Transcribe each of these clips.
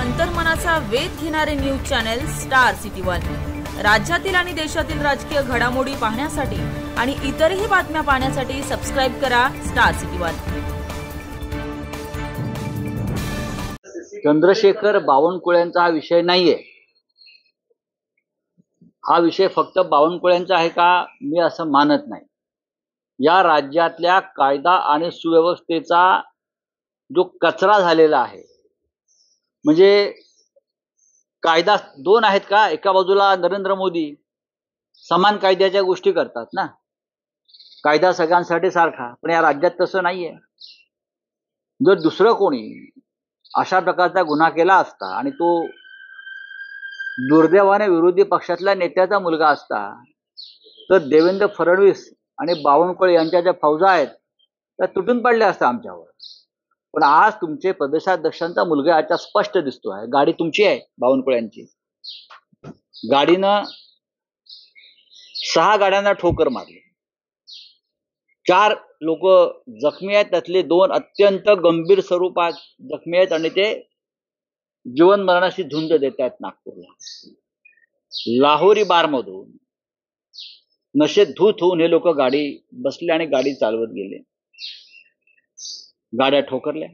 अंतर्मनाचा वेध घेणारे news channel star city one. राज्यातील आणि देशातील राजकीय घडामोडी पाहण्यासाठी आणि इतरही बातम्या पाहण्यासाठी सबस्क्राइब करा स्टार सिटी वन। चंद्रशेखर बावनकुळेंचा हा विषय नाहीये। हा विषय फक्त बावनकुळेंचा आहे का मी असं मानत नाही। या राज्यातल्या कायदा आणि सुव्यवस्थेचा जो कचरा झालेला आहे, म्हणजे कायदा दोन आहेत का? एका बाजूला नरेंद्र मोदी समान कायद्याच्या गोष्टी करतात ना, कायदा सगळ्यांसाठी सारखा, पण या राज्यात तसं नाहीये। जर दुसरं कोणी अशा प्रकारचा गुन्हा केला असता आणि तो दुर्दैवाने विरोधी पक्षातल्या नेत्याचा मुलगा असता तर देवेंद्र फडणवीस आणि बावनकुळे यांच्या ज्या फौजा आहेत त्या तुटून पडल्या असत्या आमच्यावर। पण आज तुमचे प्रदेशाध्यक्षांचा मुलगा याच्या स्पष्ट दिसतो आहे। गाडी तुमची आहे, बावनकुळ्यांची। गाडीनं 6 गाड्यांना ठोकर मारली, 4 लोक जखमी आहेत, त्यातले 2 अत्यंत गंभीर स्वरूपात जखमी आहेत आणि ते जीवन मरणाशी झुंज देत आहेत नागपूरला। लाहोरी बारमधून नशेत धूत होऊन हे लोक गाडी बसले आणि गाडी चालवत गेले, गाड्या ठोकरल्या।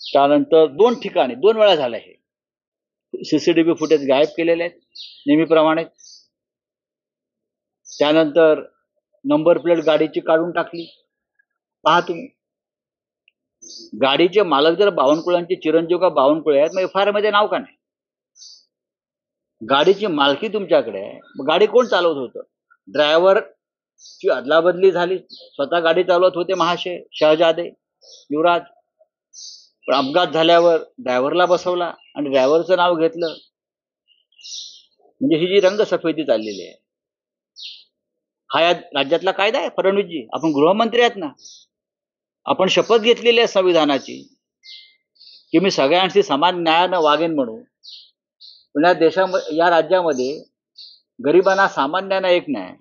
त्यानंतर 2 ठिकाणी 2 वेळा झालं, हे सीसीटीव्ही फुटेज गायब केलेले आहेत नेहमीप्रमाणे। त्यानंतर नंबर प्लेट गाडीची काढून टाकली। पहा तुम्ही, गाडीचे मालक जर बावनकुळ्यांचे चिरंजीव का बावनकुळे आहेत, मग FIR मध्ये नाव का नाही? गाडीची मालकी तुमच्याकडे आहे, मग गाडी कोण चालवत होतं? ड्रायव्हरची अदलाबदली झाली, स्वतः गाडी चालवत होते महाशय शहजादे युवराज, पण अपघात झाल्यावर ड्रायव्हरला बसवला आणि ड्रायव्हरचं नाव घेतलं। म्हणजे ही जी रंगसफेदी चाललेली आहे, हा या राज्यातला कायदा आहे? फडणवीसजी, आपण गृहमंत्री आहेत ना, आपण शपथ घेतलेली आहे संविधानाची की मी सगळ्यांशी समान न्यायानं वागेन म्हणून। पण या राज्यामध्ये गरिबांना सामान्यांना एक न्याय,